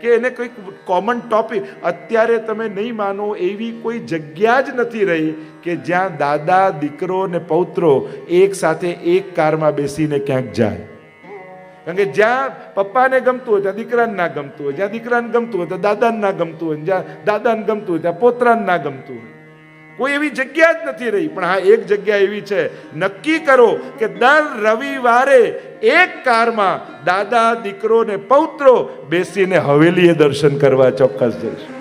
કે એને કોઈક કોમન ટોપિક. અત્યારે તમે નહીં માનો એવી કોઈ જગ્યા જ નથી રહી કે જ્યાં દાદા, દીકરો ને પૌત્રો એક સાથે એક કારમાં બેસીને ક્યાંક જાય. કારણ કે જ્યાં પપ્પાને ગમતું હોય ત્યાં દીકરાને ના ગમતું હોય, જ્યાં દીકરાને ગમતું હોય ત્યાં દાદાને ના ગમતું હોય, જ્યાં દાદાને ગમતું હોય ત્યાં પોતરાને ના ગમતું હોય. કોઈ એવી જગ્યા જ નથી રહી. પણ હા, એક જગ્યા એવી છે. નક્કી કરો કે દર રવિવારે એક કારમાં દાદા, દીકરો ને પૌત્રો બેસીને હવેલીએ દર્શન કરવા ચોક્કસ જઈશું.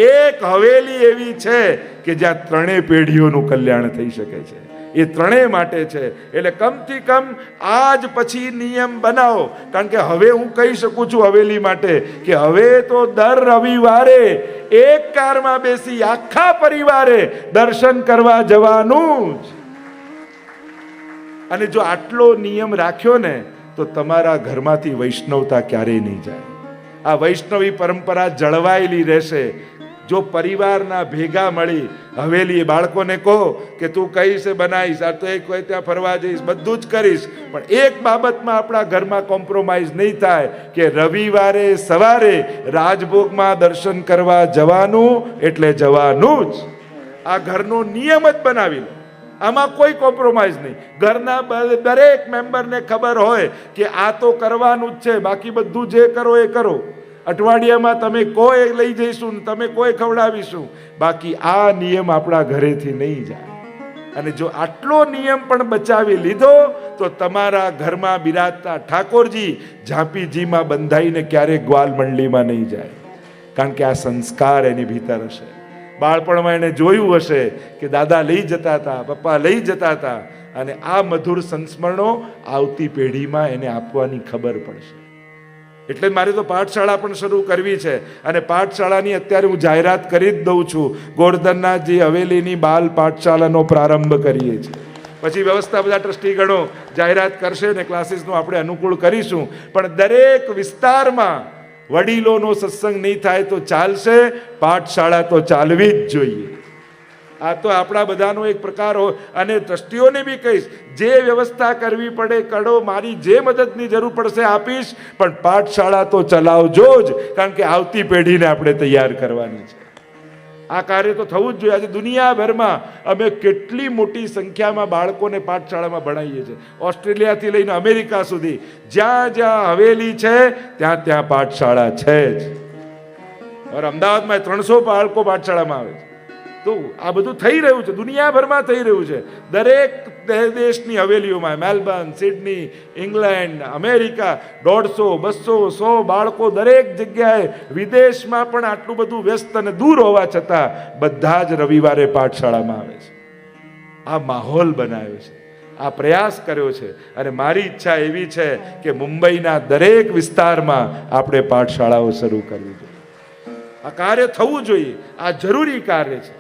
એક હવેલી એવી છે કે જ્યાં ત્રણેય પેઢીઓનું કલ્યાણ થઈ શકે છે. એ ત્રણેય માટે છે. એટલે કમથી કમ આજ પછી નિયમ બનાવો. કારણ કે હવે હું કહી શકું છું હવેલી માટે કે હવે તો દર રવિવારે એક કારમાં બેસી આખા પરિવારે દર્શન કરવા જવાનું જ. અને જો આટલો નિયમ રાખ્યો ને તો તમારા ઘરમાંથી વૈષ્ણવતા ક્યારેય નહીં જાય. આ વૈષ્ણવી પરંપરા જળવાયેલી રહેશે. જો પરિવારના ભેગા મળી હવેલી, બાળકોને કહો કે તું કહીશ બનાવીશ, આ તો એક હોય ત્યાં ફરવા જઈશ, બધું જ કરીશ, પણ એક બાબતમાં આપણા ઘરમાં કોમ્પ્રોમાઇઝ નહીં થાય કે રવિવારે સવારે રાજભોગમાં દર્શન કરવા જવાનું એટલે જવાનું જ. આ ઘરનો નિયમ જ બનાવી લો. આમાં કોઈ કોમ્પ્રોમાઇઝ નહીં. ઘરના દરેક મેમ્બરને ખબર હોય કે આ તો કરવાનું જ છે, બાકી બધું જે કરો એ કરો. અઠવાડિયામાં તમે કોઈ લઈ જઈશું, તમે કોઈ ખવડાવીશું, બાકી આ નિયમ આપણા ઘરેથી નહીં જાય. અને જો આટલો નિયમ પણ બચાવી લીધો તો તમારા ઘરમાં બિરાજતા ઠાકોરજી ઝાંપીજીમાં બંધાઈને ક્યારેક ગ્વાલ મંડલીમાં નહીં જાય. કારણ કે આ સંસ્કાર એની ભીતર હશે. બાળપણમાં એને જોયું હશે કે દાદા લઈ જતા હતા, પપ્પા લઈ જતા હતા, અને આ મધુર સંસ્મરણો આવતી પેઢીમાં એને આપવાની ખબર પડશે. એટલે મારે તો પાઠશાળા પણ શરૂ કરવી છે. અને પાઠશાળાની અત્યારે હું જાહેરાત કરી જ દઉં છું. ગોરધનનાથજી હવેલીની બાલ પાઠશાળાનો પ્રારંભ કરીએ છીએ. પછી વ્યવસ્થા બધા ટ્રસ્ટીગણો જાહેરાત કરશે ને ક્લાસીસનું આપણે અનુકૂળ કરીશું. પણ દરેક વિસ્તારમાં વડીલોનો સત્સંગ નહીં થાય તો ચાલશે, પાઠશાળા તો ચાલવી જ જોઈએ. આ તો આપણા બધાનો એક પ્રકાર હોય. અને ટ્રસ્ટીઓને બી કહીશ, જે વ્યવસ્થા કરવી પડે કરો, મારી જે મદદની જરૂર પડશે આપીશ, પણ પાઠશાળા તો ચલાવજો જ. કારણ કે આવતી પેઢીને આપણે તૈયાર કરવાની છે. આ કાર્ય તો થવું જ જોઈએ. આજે દુનિયાભરમાં અમે કેટલી મોટી સંખ્યામાં બાળકોને પાઠશાળામાં ભણાવીએ છીએ. ઓસ્ટ્રેલિયાથી લઈને અમેરિકા સુધી જ્યાં જ્યાં હવેલી છે ત્યાં ત્યાં પાઠશાળા છે જ. और અમદાવાદમાં 300 બાળકો પાઠશાળામાં આવે છે. તો આ બધું થઈ રહ્યું છે, દુનિયાભરમાં થઈ રહ્યું છે. દરેક દેશની હવેલીઓમાં, મેલબર્ન, સિડની, ઇંગ્લેન્ડ, અમેરિકા 150, 200, 100 બાળકો દરેક જગ્યાએ. વિદેશમાં પણ આટલું બધું વ્યસ્ત અને દૂર હોવા છતાં બધા જ રવિવારે પાઠશાળામાં આવે છે. આ માહોલ બનાવ્યો છે, આ પ્રયાસ કર્યો છે. અને મારી ઈચ્છા એવી છે કે મુંબઈના દરેક વિસ્તારમાં આપણે પાઠશાળાઓ શરૂ કરવી જોઈએ. આ કાર્ય થવું જોઈએ. આ જરૂરી કાર્ય છે.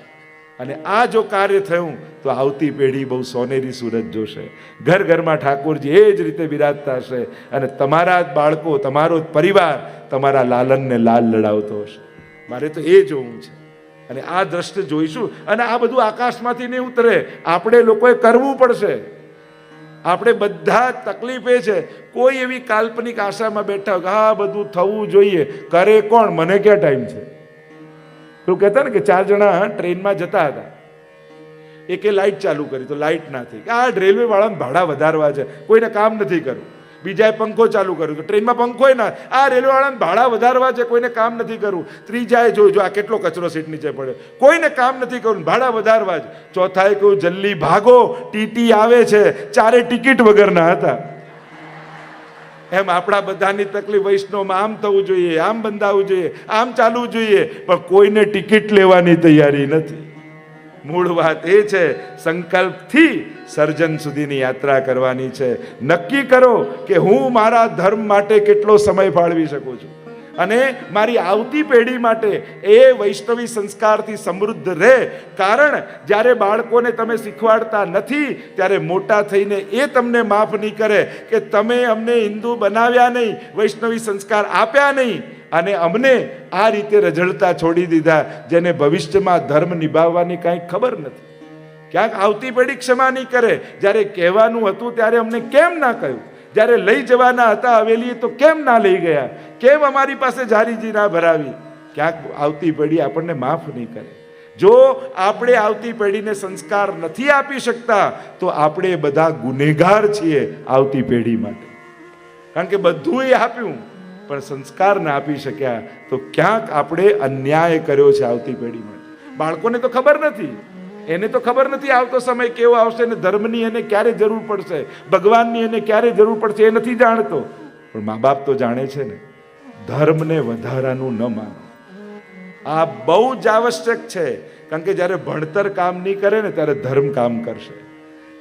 અને આ જો કાર્ય થયું તો આવતી પેઢી બહુ સોનેરી સુરત જોશે. ઘર ઘરમાં ઠાકોરજી એ જ રીતે બિરાજતા હશે. અને તમારા જ બાળકો, તમારો જ પરિવાર તમારા લાલનને લાલ લડાવતો હશે. મારે તો એ જોવું છે. અને આ દ્રષ્ટિ જોઈશું. અને આ બધું આકાશમાંથી નહીં ઉતરે, આપણે લોકોએ કરવું પડશે. આપણે બધા તકલીફ એ છે, કોઈ એવી કાલ્પનિક આશામાં બેઠા હોય કે હા બધું થવું જોઈએ, કરે કોણ, મને ક્યાં ટાઈમ છે. એવું કહેતા ને કે 4 જણા ટ્રેનમાં જતા હતા, એકે લાઇટ ચાલુ કરી તો લાઇટ ના થઈ. આ રેલવે વાળાને ભાડા વધારવા છે, કોઈને કામ નથી કરવું. બીજાએ પંખો ચાલુ કર્યો તો ટ્રેનમાં પંખોય ના, આ રેલવે વાળાને ભાડા વધારવા છે, કોઈને કામ નથી કરવું. ત્રીજાએ જોયું આ કેટલો કચરો સીટ નીચે પડ્યો, કોઈને કામ નથી કરવું, ભાડા વધારવા જ. ચોથાએ કહ્યું જલ્દી ભાગો, ટીટી આવે છે. 4 ટિકિટ વગરના હતા. એમ આપણા બધાની તકલીફ વૈષ્ણવમાં આમ થવું જોઈએ, આમ બંધાવવું જોઈએ, આમ ચાલવું જોઈએ, પણ કોઈને ટિકિટ લેવાની તૈયારી નથી. મૂળ વાત એ છે, સંકલ્પથી સર્જન સુધીની યાત્રા કરવાની છે. નક્કી કરો કે હું મારા ધર્મ માટે કેટલો સમય ફાળવી શકું છું, અને મારી આવતી પેઢી માટે એ વૈષ્ણવી સંસ્કારથી સમૃદ્ધ રહે. કારણ જ્યારે બાળકોને તમે શીખવાડતા નથી ત્યારે મોટા થઈને એ તમને માફ નહીં કરે કે તમે અમને હિન્દુ બનાવ્યા નહીં, વૈષ્ણવી સંસ્કાર આપ્યા નહીં, અને અમને આ રીતે રઝળતા છોડી દીધા, જેને ભવિષ્યમાં ધર્મ નિભાવવાની કાંઈ ખબર નથી. ક્યાંક આવતી પેઢી ક્ષમા નહીં કરે. જ્યારે કહેવાનું હતું ત્યારે અમને કેમ ના કહ્યું? જ્યારે લઈ જવાના હતા હવેલીએ તો કેમ ના લઈ ગયા? કેમ અમારી પાસે જારીજી ના ભરાવી? ક્યાંક આવતી પેઢી આપણને માફ નહીં કરે. જો આપણે આવતી પેઢીને સંસ્કાર નથી આપી શકતા તો આપણે બધા ગુનેગાર છીએ આવતી પેઢી માટે. કારણ કે બધું એ આપ્યું પણ સંસ્કાર ના આપી શક્યા તો ક્યાંક આપણે અન્યાય કર્યો છે આવતી પેઢી માટે. બાળકોને તો ખબર નથી, એને તો ખબર નથી આવતો સમય કેવો આવશે ને ધર્મની એને ક્યારે જરૂર પડશે, ભગવાનની એને ક્યારે જરૂર પડશે એ નથી જાણતો. પણ મા બાપ તો જાણે છે ને. ધર્મને વધારાનું ન માનો, આ બહુ જ આવશ્યક છે. કારણ કે જ્યારે ભણતર કામ નહીં કરે ને ત્યારે ધર્મ કામ કરશે.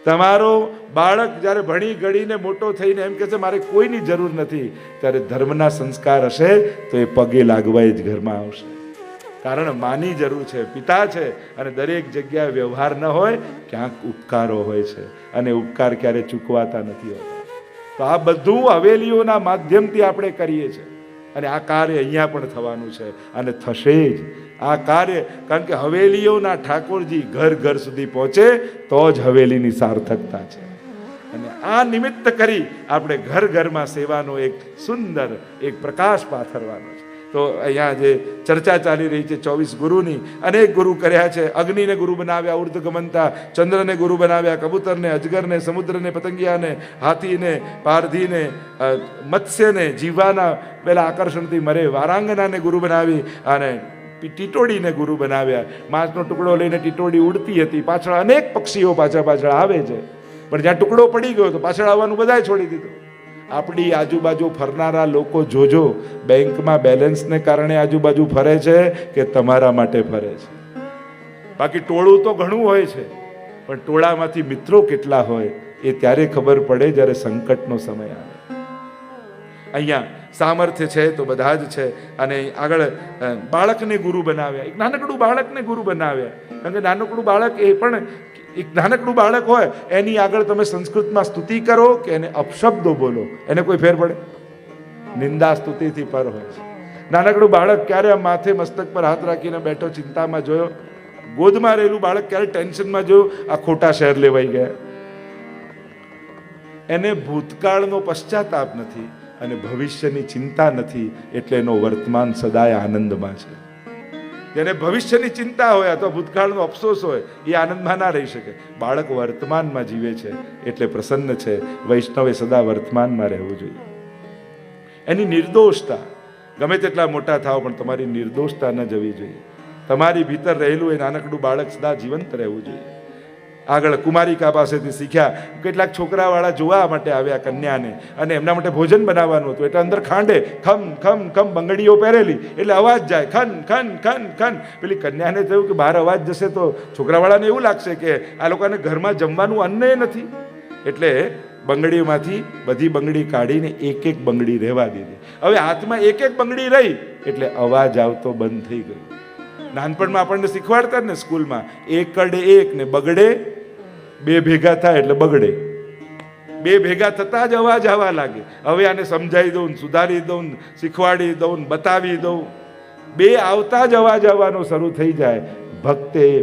તમારો બાળક જ્યારે ભણી ગણીને મોટો થઈને એમ કહેશે મારે કોઈની જરૂર નથી, ત્યારે ધર્મના સંસ્કાર હશે તો એ પગે લાગવા જ ઘરમાં આવશે. કારણ માની જરૂર છે, પિતા છે, અને દરેક જગ્યાએ વ્યવહાર ન હોય, ક્યાંક ઉપકારો હોય છે અને ઉપકાર ક્યારે ચૂકવાતા નથી હોતા. તો આ બધું હવેલીઓના માધ્યમથી આપણે કરીએ છીએ અને આ કાર્ય અહીંયા પણ થવાનું છે અને થશે જ આ કાર્ય. કારણ કે હવેલીઓના ઠાકોરજી ઘર ઘર સુધી પહોંચે તો જ હવેલીની સાર્થકતા છે. અને આ નિમિત્ત કરી આપણે ઘર ઘરમાં સેવાનો એક સુંદર એક પ્રકાશ પાથરવાનો છે. તો અહીંયા જે ચર્ચા ચાલી રહી છે 24 ગુરુની, અનેક ગુરુ કર્યા છે. અગ્નિને ગુરુ બનાવ્યા, ઉર્ધ્વગમનતા, ચંદ્રને ગુરુ બનાવ્યા, કબૂતરને, અજગરને, સમુદ્રને, પતંગિયાને, હાથીને, પારધીને, મત્સ્યને, જીવાના પેલા આકર્ષણથી મરે, વારાંગનાને ગુરુ બનાવી અને ટીટોડીને ગુરુ બનાવ્યા. માંસનો ટુકડો લઈને ટીટોડી ઉડતી હતી, પાછળ અનેક પક્ષીઓ પાછળ આવે છે, પણ જ્યાં ટુકડો પડી ગયો તો પાછળ આવવાનું બધાએ છોડી દીધું. આપણી આજુબાજુ ફરનારા લોકો જોજો, બેંકમાં બેલેન્સને કારણે આજુબાજુ ફરે છે કે તમારા માટે ફરે છે? બાકી ટોળું તો ઘણું હોય છે, પણ ટોળામાંથી મિત્રો કેટલા હોય એ ત્યારે ખબર પડે જ્યારે સંકટનો સમય આવે. અહીંયા સામર્થ્ય છે તો બધા જ છે. અને આગળ બાળકને ગુરુ બનાવ્યા, એક નાનકડું બાળકને ગુરુ બનાવ્યા. કારણ કે નાનકડું બાળક એ પણ એક નાનકડું બાળક હોય, એની આગળ તમે સંસ્કૃતમાં સ્તુતિ કરો કે એને અપશબ્દો બોલો, એને કોઈ ફેર પડે? નિંદા સ્તુતિથી પર હોય છે. નાનકડું બાળક ક્યારે માથે મસ્તક પર હાથ રાખીને બેઠો ચિંતામાં જોયો? ગોદમાં રહેલું બાળક ક્યારે ટેન્શનમાં જોયું? આ ખોટા શહેર લેવાઈ ગયા. એને ભૂતકાળનો પશ્ચાતાપ નથી અને ભવિષ્યની ચિંતા નથી, એટલે એનો વર્તમાન સદાય આનંદમાં છે. જેને ભવિષ્યની ચિંતા હોય અથવા ભૂતકાળનો અફસોસ હોય એ આનંદમાં ના રહી શકે. બાળક વર્તમાનમાં જીવે છે એટલે પ્રસન્ન છે. વૈષ્ણવે સદા વર્તમાનમાં રહેવું જોઈએ. એની નિર્દોષતા, ગમે તેટલા મોટા થાવ પણ તમારી નિર્દોષતા ન જવી જોઈએ. તમારી ભીતર રહેલું એ નાનકડું બાળક સદા જીવંત રહેવું જોઈએ. આગળ કુમારિકા પાસેથી શીખ્યા. કેટલાક છોકરાવાળા જોવા માટે આવ્યા કન્યાને અને એમના માટે ભોજન બનાવવાનું હતું, એટલે અંદર ખાંડે ખમ ખમ ખમ બંગડીઓ પહેરેલી એટલે અવાજ જાય, ખન ખન ખન ખન. પેલી કન્યાને થયું કે બહાર અવાજ જશે તો છોકરાવાળાને એવું લાગશે કે આ લોકોને ઘરમાં જમવાનું અન્ન નથી. એટલે બંગડીઓમાંથી બધી બંગડી કાઢીને એક એક બંગડી રહેવા દીધી. હવે હાથમાં એક એક બંગડી રહી એટલે અવાજ આવતો બંધ થઈ ગયો. નાનપણમાં આપણને શીખવાડતા ને સ્કૂલમાં, એકડે એક ને બગડે બે ભેગા થાય એટલે બગડે. બે ભેગા થતા જ અવાજ આવવા લાગે. હવે આને સમજાવી દઉં, સુધારી દઉં, શીખવાડી દઉં, બતાવી દઉં, બે આવતા જ અવાજ આવવાનો શરૂ થઈ જાય.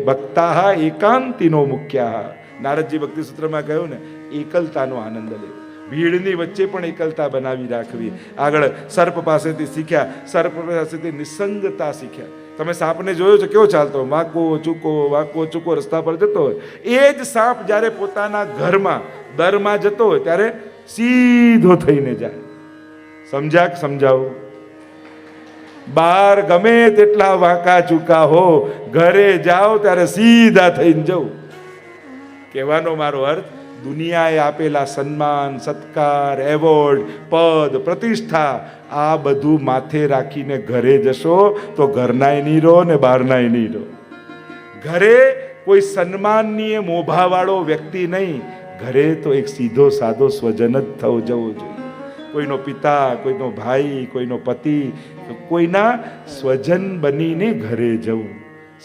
ભક્તા એકાંતિનો મુખ્યા. નારદજી ભક્તિ સૂત્રમાં કહ્યું ને, એકલતાનો આનંદ લેવો, ભીડની વચ્ચે પણ એકલતા બનાવી રાખવી. આગળ સર્પ પાસેથી શીખ્યા, સર્પ પાસેથી નિસંગતા શીખ્યા. તમે સાપને જોયો છે કેવો ચાલતો, વાંકો ચૂકો રસ્તા પર જતો હોય. એ જ સાપ જ્યારે પોતાના ઘરમાં દરમાં જતો હોય ત્યારે સીધો થઈને જાય. સમજ્યા કે સમજાવું? બહાર ગમે તેટલા વાંકા ચૂકા હો, ઘરે જાઓ ત્યારે સીધા થઈને જવું. કહેવાનો મારો અર્થ, દુનિયાએ આપેલા સન્માન, સત્કાર, એવોર્ડ, પદ, પ્રતિષ્ઠા, આ બધું માથે રાખીને ઘરે જશો તો ઘરનાય નહીં રહો ને બહારનાય નહીં રહો. ઘરે કોઈ સન્માનની મોભાવાળો વ્યક્તિ નહીં, ઘરે તો એક સીધો સાદો સ્વજન જ થવો જવો જોઈએ. કોઈનો પિતા, કોઈનો ભાઈ, કોઈનો પતિ, કોઈના સ્વજન બનીને ઘરે જવું.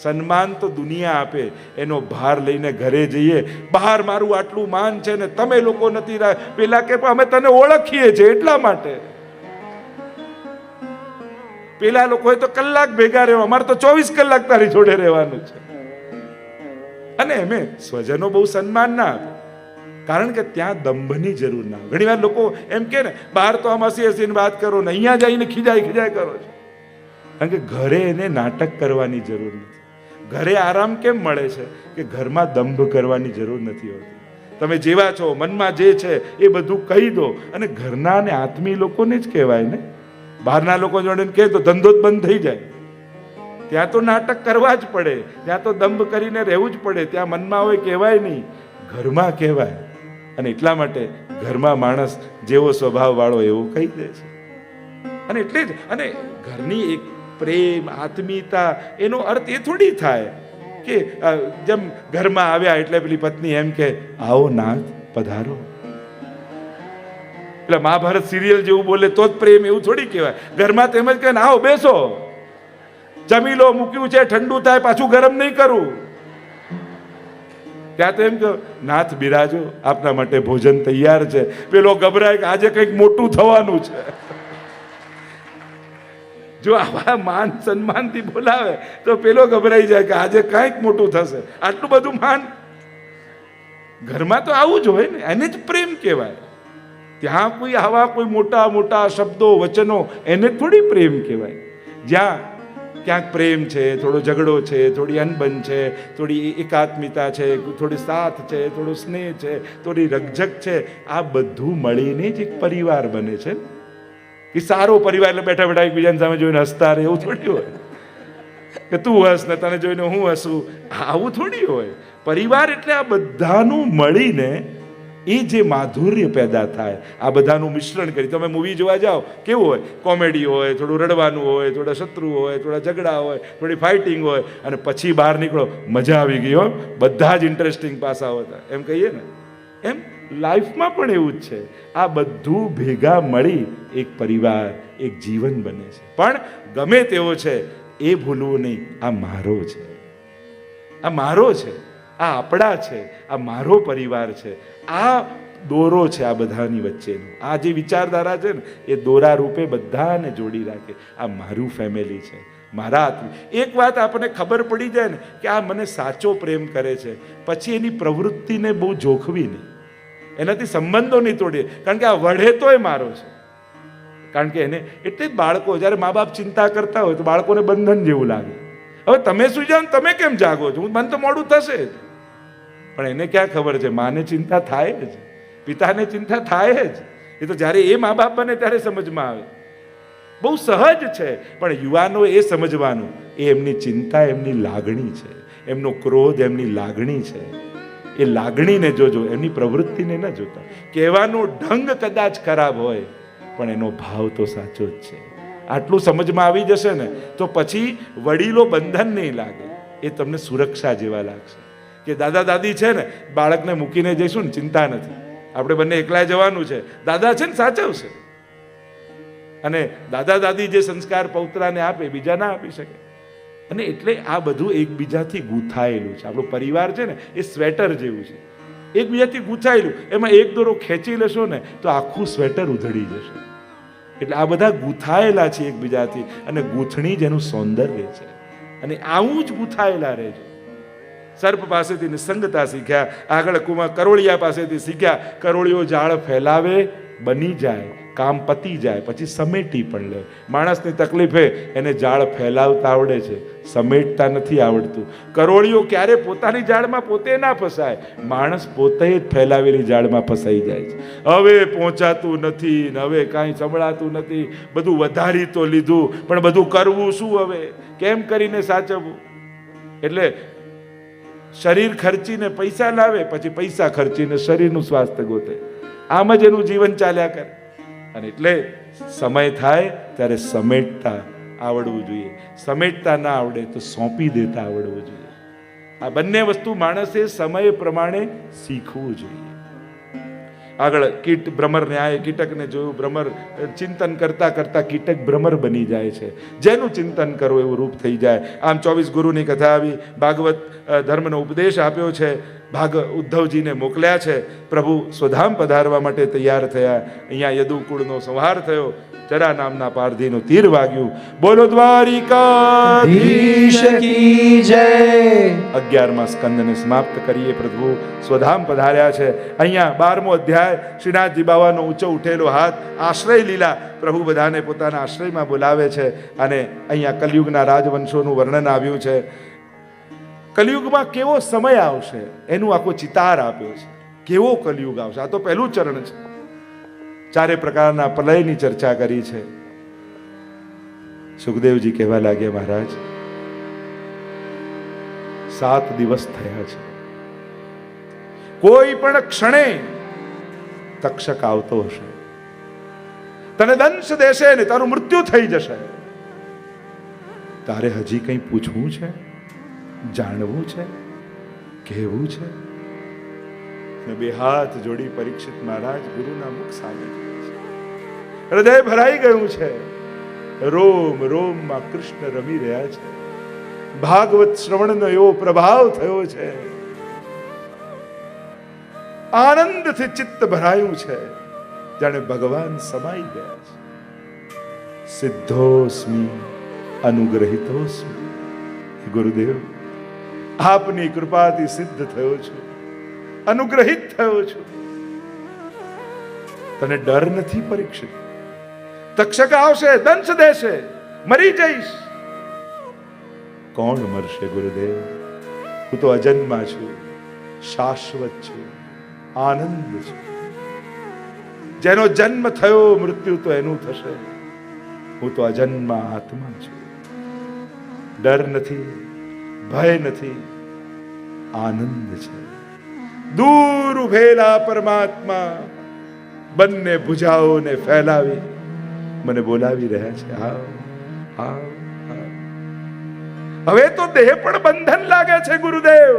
સન્માન તો દુનિયા આપે, એનો ભાર લઈને ઘરે જઈએ. બહાર મારું આટલું માન છે ને તમે લોકો નથી, પેલા કે અમે તને ઓળખીએ છીએ એટલા માટે. પેલા લોકોએ તો કલાક ભેગા રહેવા, અમારે તો 24 કલાક તારી જોડે રહેવાનું છે. અને એમે સ્વજનો બહુ સન્માન ના આપે. કારણ કે ત્યાં દંભની જરૂર ના. ઘણી વાર લોકો એમ કે ને, બહાર તો આમ હસી હસીને વાત કરો ને અહીંયા જઈને ખીજાય કરો છો. કારણ કે ઘરે એને નાટક કરવાની જરૂર નથી. ઘરે આરામ કેમ મળે છે કે ઘરમાં દંભ કરવાની જરૂર નથી હોતી. તમે જેવા છો, મનમાં જે છે એ બધું કહી દો. અને ઘરના અને આત્મીય લોકોને જ કહેવાય ને. બહારના લોકો જોડે કહે તો ધંધો જ બંધ થઈ જાય. ત્યાં તો નાટક કરવા જ પડે, ત્યાં તો દંભ કરીને રહેવું જ પડે. ત્યાં મનમાં હોય કહેવાય નહીં, ઘરમાં કહેવાય. અને એટલા માટે ઘરમાં માણસ જેવો સ્વભાવ વાળો એવો કહી દે છે. અને એટલે જ અને ઘરની એક પ્રેમ, આત્મીયતા, એનો અર્થ એ થોડી થાય કે જેમ ઘરમાં આવ્યા એટલે પેલી પત્ની એમ કે આવો નાથ પધારો. એટલે મહાભારત સિરિયલ જેવું બોલે તો જ પ્રેમ, એવું થોડી કહેવાય. ઘરમાં તેમજ કહે આવો બેસો, જમી લો, મૂક્યું છે ઠંડુ થાય પાછું ગરમ નહીં કરું. ત્યાં તો એમ કે નાથ બિરાજો, આપના માટે ભોજન તૈયાર છે. પેલો ગભરાય કે આજે કંઈક મોટું થવાનું છે. જો આવા માન સન્માનથી બોલાવે તો પેલો ગભરાઈ જાય કે આજે કંઈક મોટું થશે. આટલું બધું માન ઘરમાં તો આવું જ હોય ને, એને જ પ્રેમ કહેવાય. ત્યાં કોઈ આવા કોઈ મોટા મોટા શબ્દો, વચનો, એને થોડી પ્રેમ કહેવાય. જ્યાં ક્યાંક પ્રેમ છે, થોડો ઝઘડો છે, થોડી અનબન છે, થોડી એકાત્મિતા છે, થોડી સાથ છે, થોડો સ્નેહ છે, થોડી રકઝક છે, આ બધું મળીને જ એક પરિવાર બને છે. કે સારો પરિવાર એટલે બેઠા બેઠા એકબીજાની સામે જોઈને હસતા રહે એવું થોડી હોય કે તું હસ ને તને જોઈને હું હસું. આવું થોડી હોય. પરિવાર એટલે આ બધાનું મળીને એ જે માધુર્ય પેદા થાય, આ બધાનું મિશ્રણ કરી. તમે મૂવી જોવા જાઓ કેવું હોય, કોમેડી હોય, થોડું રડવાનું હોય, થોડા શત્રુ હોય, થોડા ઝઘડા હોય, થોડી ફાઇટિંગ હોય, અને પછી બહાર નીકળો મજા આવી ગઈ હો, બધા જ ઇન્ટરેસ્ટિંગ પાસાઓ હતા એમ કહીએ ને. એમ લાઈફમાં પણ એવું જ છે. આ બધું ભેગા મળી એક પરિવાર, એક જીવન બને છે. પણ ગમે તેવો છે એ ભૂલવું નહીં, આ મારો છે, આ મારો છે, આ આપણા છે, આ મારો પરિવાર છે. આ દોરો છે આ બધાની વચ્ચેનો. આ જે વિચારધારા છે ને એ દોરા રૂપે બધાને જોડી રાખે. આ મારું ફેમિલી છે, મારા આત્મી. એક વાત આપણને ખબર પડી જાય ને કે આ મને સાચો પ્રેમ કરે છે, પછી એની પ્રવૃત્તિને બહુ જોખવી નહીં, એનાથી સંબંધો નહીં તોડીએ. કારણ કે આ વઢે તોય મારો છે. કારણ કે એને એટલે જ બાળકો જ્યારે મા બાપ ચિંતા કરતા હોય તો બાળકોને બંધન જેવું લાગે. હવે તમે સુઈ જાઓ ને તમે કેમ જાગો છો, મને તો મોડું થશે જ. પણ એને ક્યાં ખબર છે માને ચિંતા થાય જ, પિતાને ચિંતા થાય જ. એ તો જ્યારે એ મા બાપ બને ત્યારે સમજમાં આવે. બહુ સહજ છે. પણ યુવાનો એ સમજવાનું, એ એમની ચિંતા એમની લાગણી છે, એમનો ક્રોધ એમની લાગણી છે. એ લાગણીને જોજો, એમની પ્રવૃત્તિને ન જોતા. કહેવાનો ઢંગ કદાચ ખરાબ હોય પણ એનો ભાવ તો સાચો જ છે. આટલું સમજમાં આવી જશે ને તો પછી વડીલો બંધન નહીં લાગે, એ તમને સુરક્ષા જેવા લાગશે. કે દાદા દાદી છે ને, બાળકને મૂકીને જઈશું ને ચિંતા નથી, આપણે બંને એકલા જવાનું છે, દાદા છે ને સાચવશે. અને દાદા દાદી જે સંસ્કાર પૌત્રાને આપે બીજા ના આપી શકે. અને એટલે આ બધું એકબીજાથી ગૂંથાયેલું છે. આપણો પરિવાર છે ને એ સ્વેટર જેવું છે, એકબીજાથી ગૂંથાયેલું. એમાં એક દોરો ખેંચી લેશો ને તો આખું સ્વેટર ઉધડી જશે. એટલે આ બધા ગૂંથાયેલા છે એકબીજાથી, અને ગૂંથણી જ એનું સૌંદર્ય છે. અને આવું જ ગૂંથાયેલા રહેજો. સર્પ પાસેથી નિસંગતા શીખ્યા, આગળ કરોળિયા પાસેથી શીખ્યા. કરોળિયો જાળ ફેલાવે, બની જાય, કામ પતી જાય, પછી સમેટી પણ લે. માણસની તકલીફ એને જાળ ફેલાવતા આવડે છે, સમેટતા નથી આવડતું. કરોળિયો ક્યારે પોતાની જાળમાં પોતે ના ફસાય, માણસ પોતે જ ફેલાવેલી જાળમાં ફસાઈ જાય છે. હવે પહોંચાતું નથી ને હવે કાંઈ સંભળાતું નથી, બધું વધારી તો લીધું પણ બધું કરવું શું હવે, કેમ કરીને સાચવવું. એટલે શરીર ખર્ચીને પૈસા લાવે, પછી પૈસા ખર્ચીને શરીરનું સ્વાસ્થ્ય ગોતે. આમ જ એનું જીવન ચાલ્યા કરે. અને એટલે સમય થાય ત્યારે સમેટતા આવડવું જોઈએ. સમેટતા ના આવડે તો સોંપી દેતા આવડવું જોઈએ. આ બંને વસ્તુ માણસે સમય પ્રમાણે શીખવું જોઈએ. આગળ કીટ ભ્રમર ન્યાય, કીટકને જોયું, ભ્રમર ચિંતન કરતા કરતા કીટક ભ્રમર બની જાય છે. જેનું ચિંતન કરો એવું રૂપ થઈ જાય. આમ 24 ગુરુની કથા આવી, ભાગવત ધર્મનો ઉપદેશ આપ્યો છે. ઉદ્ધવજીને મોકલ્યા છે. પ્રભુ સ્વધામ પધારવા માટે તૈયાર થયા. અહીંયા યદુકુળનો સંહાર થયો. જરા નામના પારધીનું તીર વાગ્યું. બોલો દ્વારિકાધીશ કી જય. 11મા સ્કંદને સમાપ્ત કરીએ. પ્રભુ સ્વધામ પધાર્યા છે. અહીંયા 12મો અધ્યાય શ્રીનાથજી બાવાનો ઊંચો ઉઠેલો હાથ આશ્રય લીલા. પ્રભુ બધાને પોતાના આશ્રયમાં બોલાવે છે. અને અહીંયા કલયુગના રાજવંશોનું વર્ણન આવ્યું છે. કલયુગમાં કેવો સમય આવશે એનું આખો ચિતાર આપ્યો છે. કેવો કલયુગ આવશે, આ તો પહેલું ચરણ છે. 4 પ્રકારના પ્રલયની ચર્ચા કરી છે. સુખદેવજી કહેવા લાગ્યા, મહારાજ 7 દિવસ થયા છે. કોઈ પણ ક્ષણે તક્ષક આવતો હશે, તને દંશ દેશે ને તારું મૃત્યુ થઈ જશે. તારે હજી કંઈ પૂછવું છે, જાણવું છે, કહેવું છે? ને 2 હાથ જોડી પરીક્ષિત મહારાજ ગુરુના મુખ સામે હૃદય ભરાઈ ગયું છે. રોમ રોમમાં કૃષ્ણ રમી રહ્યા છે. ભાગવત શ્રવણનો એવો પ્રભાવ થયો છે. આનંદથી ચિત્ત ભરાયું છે, જાણે ભગવાન સમાઈ ગયા છે. સિદ્ધોસ્મિ અનુગ્રહિતોસ્મિ. ગુરુદેવ, આપની કૃપાથી સિદ્ધ થયો છું, અનુગ્રહિત થયો છું. તને ડર નથી પરીક્ષિત? તક્ષક આવશે, દંશ દેશે, મરી જઈશ. કોણ મરશે ગુરુદેવ? હું તો અજન્મા છું, શાશ્વત છું, આનંદ છું. જેનો જન્મ થયો મૃત્યુ તો એનું થશે. હું તો અજન્મા આત્મા છું. ડર નથી, ભય નથી, આનંદ છે. દૂર ઉભેલા પરમાત્મા બંને ભુજાઓને ફેલાવી મને બોલાવી રહ્યા છે. આવ આવ. હવે તો દેહ પણ બંધન લાગે છે ગુરુદેવ.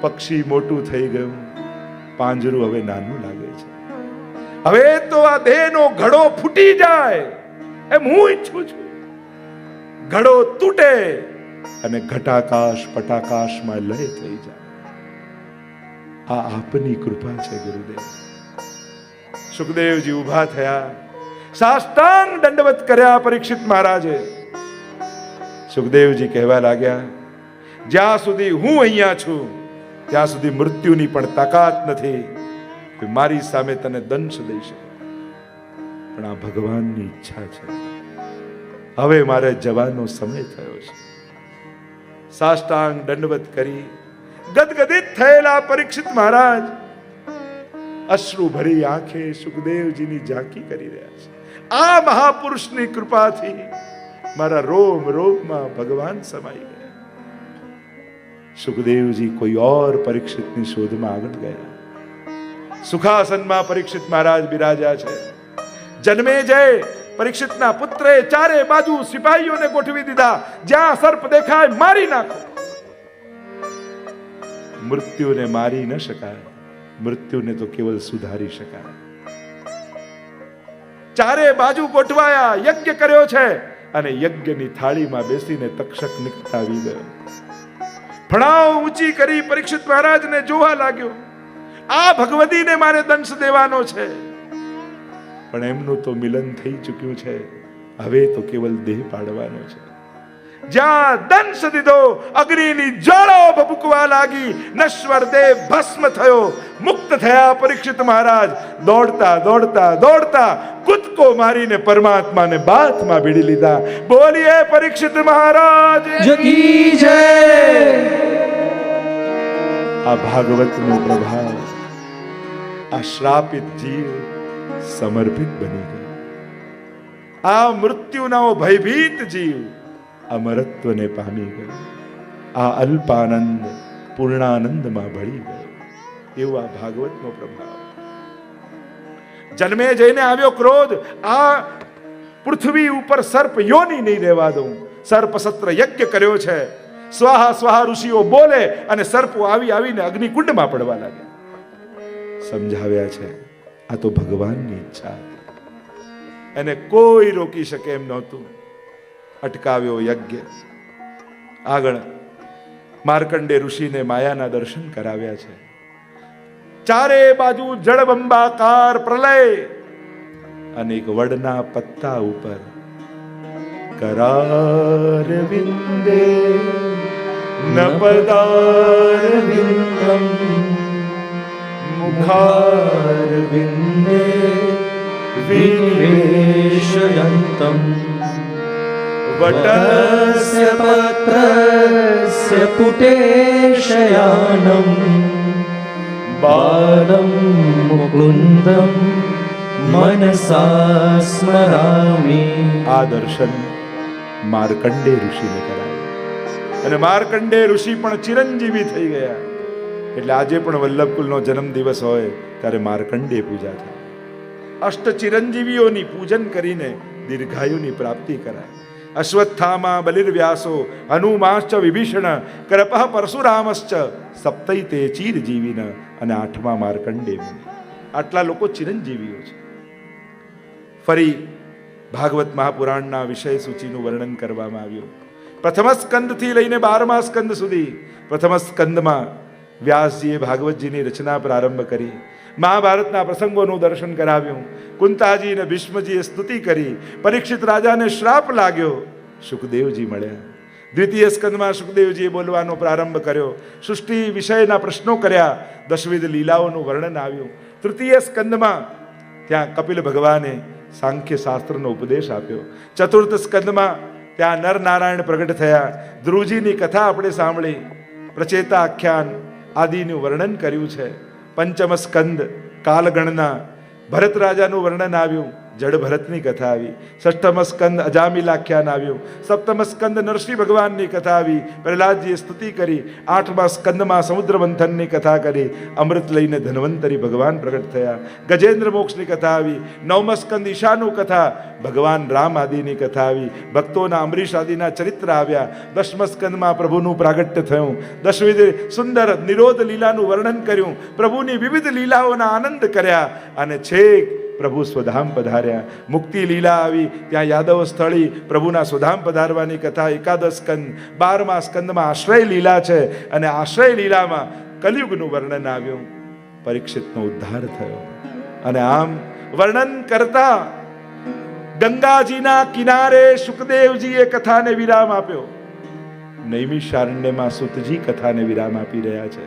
પક્ષી મોટું થઈ ગયું, પાંજરું હવે નાનું લાગે છે. હવે તો આ દેહનો ઘડો ફૂટી જાય એમ હું ઈચ્છું છું. ઘડો તૂટે અને ઘટાકાશ પટાકાશમાં લય થઈ જાય. આ આપની કૃપા છે ગુરુદેવ. સુખદેવજી ઉભા થયા, સાષ્ટાંગ દંડવત કર્યા પરીક્ષિત મહારાજે. સુખદેવજી કહેવા લાગ્યા, જ્યાં સુધી હું અહીંયા છું ત્યાં સુધી મૃત્યુની પણ તાકાત નથી કે મારી સામે તને દંશ દઈ શકે. પણ આ ભગવાનની ઈચ્છા છે. હવે મારે જવાનો સમય થયો છે. સાષ્ટાંગ દંડવત કરી ગદગદિત થયેલા પરીક્ષિત મહારાજ અશ્રુ ભરી આંખે સુખદેવજીની ઝાંકી કરી રહ્યા છે. આ મહાપુરુષની કૃપાથી મારા રોમ રોમમાં ભગવાન સમાઈ ગયા. સુખદેવજી કોઈ ઓર પરીક્ષિતની શોધમાં આગળ ગયા. સુખાસનમાં પરીક્ષિત મહારાજ બિરાજ્યા છે. જન્મેજય પરીક્ષિતના પુત્રે 4 બાજુ સિપાહીઓને ગોઠવી દીધા. જ્યાં સર્પ દેખાય મારી નાખો. મૃત્યુને મારી ન શકાય, મૃત્યુને તો કેવલ સુધારી શકાય. 4 બાજુ ગોઠવાયા, યજ્ઞ કર્યો છે અને યજ્ઞની થાળીમાં બેસીને તક્ષક નિકટાવી ગયો. ફણાઓ ઊંચી કરી પરીક્ષિત મહારાજને જોવા લાગ્યો. આ ભગવતીને મારે દંશ દેવાનો છે, પણ એમનું તો મિલન થઈ ચૂક્યું છે. હવે તો કેવલ દેહ પાડવાનો છે. જ્યાં દંશ દીધો અગ્નિની જ્વાળાઓ ભભૂકવા લાગી. નશ્વર દેહ ભસ્મ થયો. મુક્ત થયા પરીક્ષિત મહારાજ. દોડતા દોડતા દોડતા કૂદકો મારીને પરમાત્માને બાથમાં ભીડી લીધા. બોલીએ પરીક્ષિત મહારાજ કી જય. આ ભાગવતનો પ્રભાવ આ શ્રાપિત જીવ સમર્પિત બની ગયો. આ મૃત્યુનો ભયભીત જીવ અમરત્વને પામી ગયો. આ અલ્પાનંદ પૂર્ણાનંદમાં ભળી ગયો. એવો આ ભાગવતનો પ્રભાવ. જન્મે જઈને આવ્યો ક્રોધ. આ પૃથ્વી ઉપર સર્પ યોની નહીં રહેવા દઉં. સર્પ સત્ર યજ્ઞ કર્યો છે. સ્વાહા સ્વાહા ઋષિઓ બોલે અને સર્પો આવી આવીને અગ્નિકુંડમાં પડવા લાગ્યા. સમજાવ્યા છે આ તો ભગવાનની ઈચ્છા હતી. એને કોઈ રોકી શકે એમ નહોતું. અટકાવ્યો યજ્ઞ. આગળ માર્કંડે ઋષિને માયાના દર્શન કરાવ્યા છે. ચારે બાજુ જળબંબાકાર પ્રલય અને એક વડના પત્તા ઉપર કરાર વિંદે નપદાર વિંદમ મુખાર વિંદે વિનિવેશયંતમ વટસ્ય પત્રસ્ય પુટે શયાનમ બાલમ મુકુંદમ મનસા સ્મરામિ. આ દર્શન માર્કંડે ઋષિને કરાવ્યું અને માર્કંડે ઋષિ પણ ચિરંજીવી થઈ ગયા. એટલે આજે પણ વલ્લભકુલનો જન્મ દિવસ હોય ત્યારે માર્કંડે પૂજા થાય. અષ્ટ ચિરંજીવીઓની પૂજન કરીને દીર્ઘાયુની પ્રાપ્તિ કરાય. અશ્વત્થામા બલિર્વ્યાસો હનુમાશ્ચ વિભીષણ કૃપઃ પરશુરામશ્ચ સપ્તૈતે ચિરજીવિન અને આઠમા માર્કંડે મુનિ. આટલા લોકો ચિરંજીવીઓ છે. ફરી ભાગવત મહાપુરાણના વિષય સૂચિનું વર્ણન કરવામાં આવ્યું. પ્રથમ સ્કંદથી લઈને 12મા સ્કંદ સુધી. પ્રથમ સ્કંદમાં વ્યાસજીએ ભાગવતજીની રચના પ્રારંભ કરી. મહાભારતના પ્રસંગોનું દર્શન કરાવ્યું. કુંતાજી અને ભીષ્મજીએ સ્તુતિ કરી. પરીક્ષિત રાજાને શ્રાપ લાગ્યો. સુખદેવજી મળ્યા. દ્વિતીય સ્કંદમાં સુખદેવજીએ બોલવાનો પ્રારંભ કર્યો. સૃષ્ટિ વિષયના પ્રશ્નો કર્યા. દશવિધ લીલાઓનું વર્ણન આવ્યું. તૃતીય સ્કંદમાં ત્યાં કપિલ ભગવાને સાંખ્ય શાસ્ત્રનો ઉપદેશ આપ્યો. ચતુર્થ સ્કંદમાં ત્યાં નર નારાયણ પ્રગટ થયા. ધ્રુવજીની કથા આપણે સાંભળી. પ્રચેતા આખ્યાન આદિનું વર્ણન કર્યું છે. પંચમ સ્કંદ કાલગણના ભરત રાજાનું વર્ણન આવ્યું. જડ ભરતની કથા આવી. ષષ્ઠમ સ્કંદ અજામિલાખ્યાન આવ્યું. સપ્તમ સ્કંદ નરસિંહ ભગવાનની કથા આવી. પ્રહલાદજીએ સ્તુતિ કરી. આઠમા સ્કંદમાં સમુદ્ર મંથનની કથા કરી. અમૃત લઈને ધન્વંતરી ભગવાન પ્રગટ થયા. ગજેન્દ્ર મોક્ષની કથા આવી. નવમ સ્કંદ ઈશાનું કથા ભગવાન રામ આદિની કથા આવી. ભક્તોના અમરીશ આદિના ચરિત્ર આવ્યા. દશમ સ્કંદમાં પ્રભુનું પ્રાગટ્ય થયું. દશવિધ સુંદર નિરોધ લીલાનું વર્ણન કર્યું. પ્રભુની વિવિધ લીલાઓના આનંદ કર્યા અને છેક પ્રભુ સ્વધામ પધાર્યા. મુક્તિ લીલા આવી. ત્યાં યાદવ સ્થળી પ્રભુના સ્વધામ પધારવાની કથા એકાદશ સ્કંદ. 12મા સ્કંદમાં આશ્રય લીલા છે અને આશ્રય લીલામાં કલિયુગનું વર્ણન આવ્યું. પરીક્ષિતનો ઉદ્ધાર થયો. અને આમ વર્ણન કરતા ગંગાજીના કિનારે સુખદેવજીએ કથાને વિરામ આપ્યો. નૈમિષારણ્યમાં સુતજી કથાને વિરામ આપી રહ્યા છે.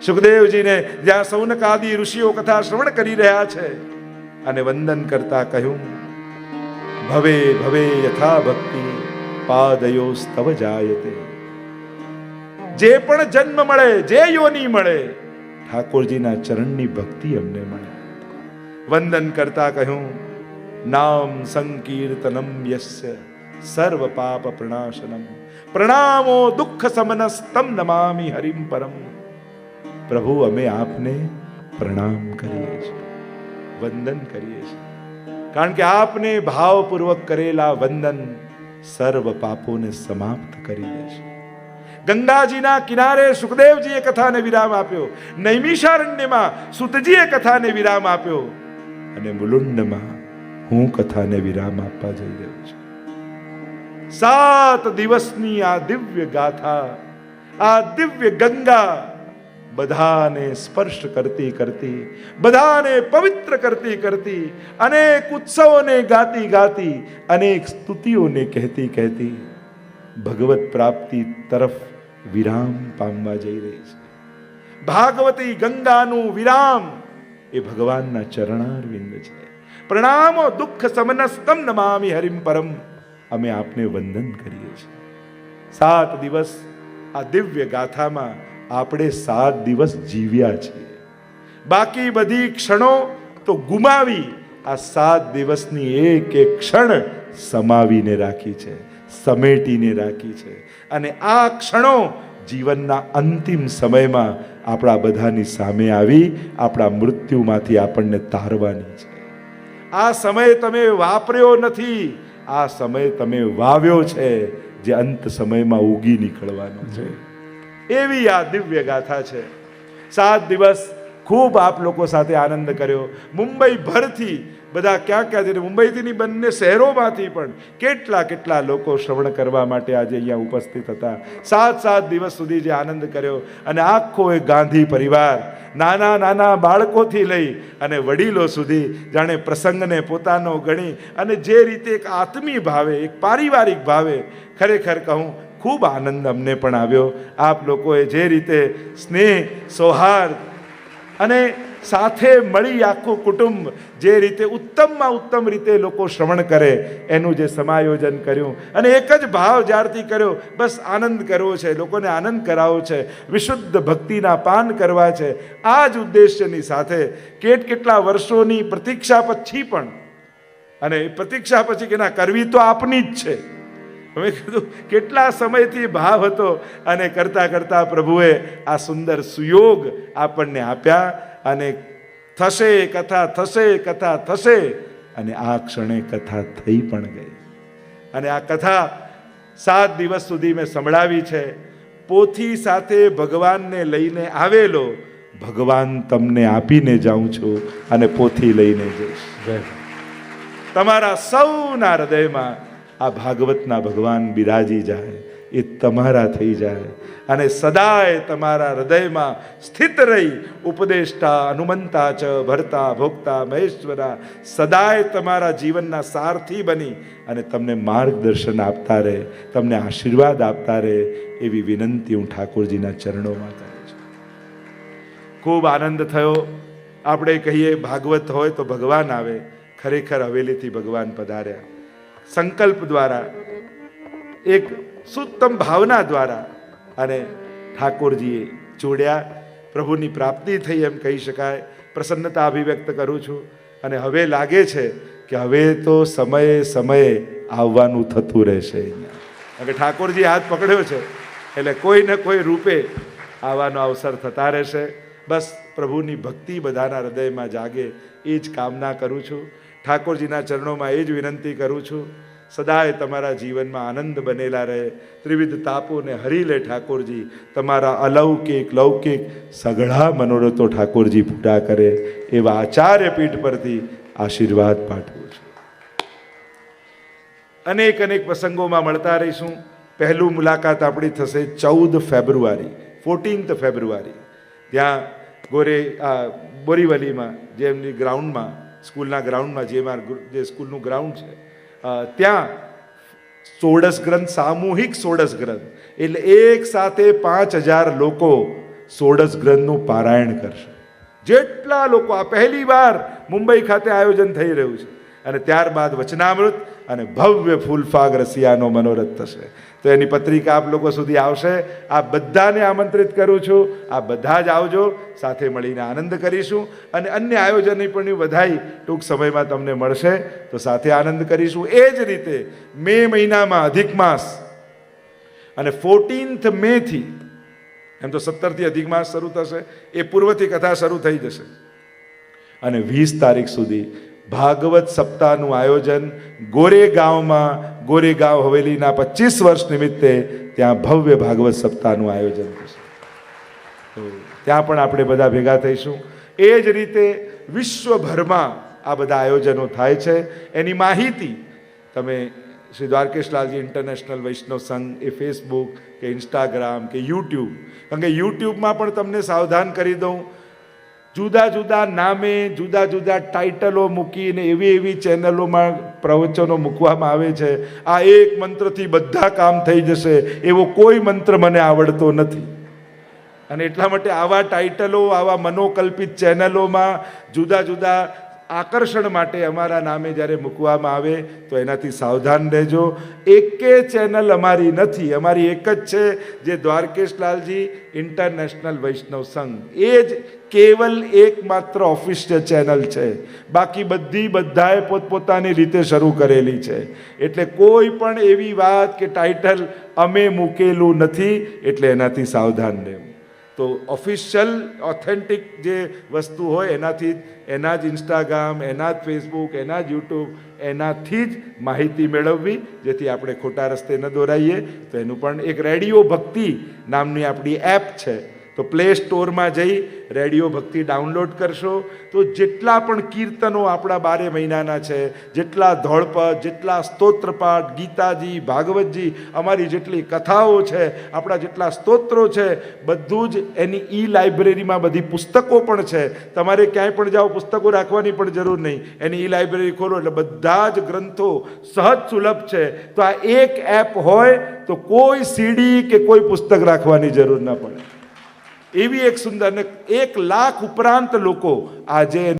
સુખદેવજીને જ્યાં સૌનક આદિ ઋષિઓ કથા શ્રવણ કરી રહ્યા છે અને વંદન કરતા કહ્યું, ભવે ભવે યથા ભક્તિ પાદયો સ્તવ જાયતે. જે પણ જન્મ મળે, જે યોની મળે, ઠાકોરજીના ચરણની ભક્તિ અમને મળે. વંદન કરતા કહ્યું, નામ સંકીર્તનમ યસ્ય સર્વ પાપ પ્રણાશનમ પ્રણામો દુઃખ સમનસ્તમ નમામિ હરિમ પરમ. પ્રભુ અમે આપને પ્રણામ કરીએ છીએ, વંદન કરીએ છીએ, કારણ કે આપને ભાવપૂર્વક કરેલા વંદન સર્વ પાપોને સમાપ્ત કરી દેશે. ગંગાજીના કિનારે સુખદેવજીએ કથાને વિરામ આપ્યો. નૈમિષારણ્યમાં સુતજીએ કથાને વિરામ આપ્યો અને મુલુંડમાં હું કથાને વિરામ આપવા જઈ રહ્યો છું. 7 દિવસની આ દિવ્ય ગાથા, આ દિવ્ય ગંગા બધાને સ્પર્શ કરતી કરતી, બધાને પવિત્ર કરતી કરતી, અનેક ઉત્સવોને ગાતી ગાતી, અનેક સ્તુતિઓને કહેતી કહેતી ભગવત પ્રાપ્તિ તરફ વિરામ પામવા જઈ રહી છે. ભાગવતી ગંગાનું વિરામ એ ભગવાનના ચરણારવિંદ છે. પ્રણામો દુઃખ સમનસ્તમ નમામિ હરિમ પરમ. અમે આપને વંદન કરીએ છીએ. 7 દિવસ આ દિવ્ય ગાથામાં આપણે 7 દિવસ જીવ્યા છીએ. બાકી બધી ક્ષણો તો ગુમાવી આ 7 દિવસની એક એક ક્ષણ સમાવીને રાખી છે, સમેટીને રાખી છે. અને આ ક્ષણો જીવનના અંતિમ સમયમાં આપણા બધાની સામે આવી આપણા મૃત્યુમાંથી આપણને તારવાની છે. આ સમય તમે વાપર્યો નથી, આ સમય તમે વાવ્યો છે, જે અંત સમયમાં ઉગી નીકળવાનો છે. એવી આ દિવ્ય ગાથા છે. 7 દિવસ ખૂબ આપ લોકો સાથે આનંદ કર્યો. મુંબઈ ભરથી બધા ક્યાં ક્યાંથી, મુંબઈથી બંને શહેરોમાંથી પણ કેટલા લોકો શ્રવણ કરવા માટે આજે અહીંયા ઉપસ્થિત હતા. 7 દિવસ સુધી જે આનંદ કર્યો, અને આખો એ ગાંધી પરિવાર નાના બાળકોથી લઈ અને વડીલો સુધી જાણે પ્રસંગને પોતાનો ગણી અને જે રીતે એક આત્મીય ભાવે, એક પારિવારિક ભાવે, ખરેખર કહું ખૂબ આનંદ અમને પણ આવ્યો. આપ લોકોએ જે રીતે સ્નેહ, સૌહાર્દ અને સાથે મળી આખું કુટુંબ જે રીતે ઉત્તમમાં ઉત્તમ રીતે લોકો શ્રવણ કરે એનું જે સમાયોજન કર્યું, અને એક જ ભાવ જ્યારથી કર્યો, બસ આનંદ કરવો છે, લોકોને આનંદ કરાવવો છે, વિશુદ્ધ ભક્તિના પાન કરવા છે, આ જ ઉદ્દેશ્યની સાથે કેટલા વર્ષોની પ્રતીક્ષા પછી પણ, અને એ પ્રતીક્ષા પછી કે ના કરવી તો આપની જ છે. અમે કીધું કેટલા સમયથી ભાવ હતો, અને કરતા પ્રભુએ આ સુંદર સુયોગ આપણને આપ્યા, અને થશે કથા થશે, અને આ ક્ષણે કથા થઈ પણ ગઈ. અને આ કથા 7 દિવસ સુધી મેં સંભળાવી છે. પોથી સાથે ભગવાનને લઈને આવેલો, ભગવાન તમને આપીને જાઉં છું, અને પોથી લઈને જઈશ. તમારા સૌના હૃદયમાં આ ભાગવતના ભગવાન બિરાજી જાય, એ તમારા થઈ જાય, અને સદાય તમારા હૃદયમાં સ્થિત રહી ઉપદેષ્ટા, હનુમંતા ચ ભરતા ભોગતા મહેશ્વરા, સદાય તમારા જીવનના સારથી બની અને તમને માર્ગદર્શન આપતા રહે, તમને આશીર્વાદ આપતા રહે, એવી વિનંતી હું ઠાકોરજીના ચરણોમાં કરું છું. ખૂબ આનંદ થયો. આપણે કહીએ ભાગવત હોય તો ભગવાન આવે, ખરેખર હવેલીથી ભગવાન પધાર્યા. સંકલ્પ દ્વારા, એક સુત્તમ ભાવના દ્વારા, અને ઠાકોરજીએ જોડ્યા, પ્રભુની પ્રાપ્તિ થઈ એમ કહી શકાય. પ્રસન્નતા અભિવ્યક્ત કરું છું, અને હવે લાગે છે કે હવે તો સમયે આવવાનું થતું રહેશે અહીંયા. કારણ કે ઠાકોરજી હાથ પકડ્યો છે એટલે કોઈ ને કોઈ રૂપે આવવાનો અવસર થતા રહેશે. બસ પ્રભુની ભક્તિ બધાના હૃદયમાં જાગે એ જ કામના કરું છું. ઠાકોરજીના ચરણોમાં એ જ વિનંતી કરું છું, સદાય તમારા જીવનમાં આનંદ બનેલા રહે, ત્રિવિધ તાપોને હરી લે ઠાકોરજી, તમારા અલૌકિક લૌકિક સઘળા મનોરથો ઠાકોરજી પૂરા કરે, એવા આચાર્ય પીઠ પરથી આશીર્વાદ પાઠવું છું. અનેક પ્રસંગોમાં મળતા રહીશું. પહેલું મુલાકાત આપણી થશે 14 ફેબ્રુઆરી, 14th ફેબ્રુઆરી, ત્યાં બોરીવલીમાં, જે એમની ગ્રાઉન્ડમાં, સ્કૂલના ગ્રાઉન્ડમાં, જે સ્કૂલનું ગ્રાઉન્ડ છે, ત્યાં 16 ગ્રંથ, સામૂહિક 16 ગ્રંથ, એટલે એક સાથે 5000 લોકો 16 ગ્રંથનું પારાયણ કરશે. જેટલા લોકો, આ પહેલી વાર મુંબઈ ખાતે આયોજન થઈ રહ્યું છે, અને ત્યારબાદ વચનામૃત અને ભવ્ય ફૂલફાગ રસિયાનો મનોરથ થશે. તો એની પત્રિકા આપ લોકો સુધી આવશે. આ બધાને આમંત્રિત કરું છું, આ બધા જ આવજો, સાથે મળીને આનંદ કરીશું. અને અન્ય આયોજનની પણ વધાઈ ટૂંક સમયમાં તમને મળશે, તો સાથે આનંદ કરીશું. એ જ રીતે મે મહિનામાં અધિક માસ, અને 14th મેથી, એમ તો 17થી અધિક માસ શરૂ થશે, એ પૂર્વથી કથા શરૂ થઈ જશે, અને 20 તારીખ સુધી ભાગવત સપ્તાહનું આયોજન ગોરેગાંવ હવેલીના 25 વર્ષ નિમિત્તે ત્યાં ભવ્ય ભાગવત સપ્તાહનું આયોજન થશે. તો ત્યાં પણ આપણે બધા ભેગા થઈશું. એ જ રીતે વિશ્વભરમાં આ બધા આયોજનો થાય છે. એની માહિતી તમે શ્રી દ્વારકેશલાલજી ઇન્ટરનેશનલ વૈષ્ણવ સંઘ, એ ફેસબુક કે ઇન્સ્ટાગ્રામ કે યુટ્યુબ, કારણ કે યુટ્યુબમાં પણ તમને સાવધાન કરી દઉં, જુદા નામે જુદા ટાઇટલો મૂકીને એવી ચેનલોમાં પ્રવચનો મૂકવામાં આવે છે. આ એક મંત્રથી બધા કામ થઈ જશે એવો કોઈ મંત્ર મને આવડતો નથી, અને એટલા માટે આવા ટાઇટલો, આવા મનોકલ્પિત ચેનલોમાં જુદા આકર્ષણ માટે અમારા નામે જ્યારે મૂકવામાં આવે તો એનાથી સાવધાન રહેજો. એકે ચેનલ અમારી નથી, અમારી એક જ છે, જે દ્વારકેશલાલજી ઇન્ટરનેશનલ વૈષ્ણવ સંઘ, એ જ કેવલ એકમાત્ર ઓફિશિયલ ચેનલ છે. બાકી બધાએ પોતપોતાની રીતે શરૂ કરેલી છે. એટલે કોઈ પણ એવી વાત કે ટાઇટલ અમે મૂકેલું નથી, એટલે એનાથી સાવધાન રહેવું. તો ઓફિશિયલ ઓથેન્ટિક જે વસ્તુ હોય એનાથી, એના જ ઇન્સ્ટાગ્રામ, એના જ ફેસબુક, એના જ યુટ્યુબ, એનાથી જ માહિતી મેળવવી, જેથી આપણે ખોટા રસ્તે ન દોરાઈએ. તો એનું પણ એક રેડિયો ભક્તિ નામની આપણી એપ છે, તો તો પ્લે સ્ટોરમાં જઈ રેડિયો ભક્તિ ડાઉનલોડ કરશો તો જેટલા પણ કીર્તનો આપણા 12 મહિનાના છે, જેટલા ધોળપદ, જેટલા સ્તોત્રપાઠ, ગીતાજી, ભાગવતજી, અમારી જેટલી કથાઓ છે, આપણા જેટલા સ્તોત્રો છે, બધું જ એની ઈ લાઇબ્રેરીમાં બધી પુસ્તકો પણ છે. તમારે ક્યાંય પણ જાઓ પુસ્તકો રાખવાની પણ જરૂર નહીં. એની ઈ લાઇબ્રેરી ખોલો એટલે બધા જ ગ્રંથો સહજ સુલભ છે. તો આ એક એપ હોય તો કોઈ સીડી કે કોઈ પુસ્તક રાખવાની જરૂર ના પડે. એવી એક સુંદર, 1 લાખ ઉપરાંત લોકો આજે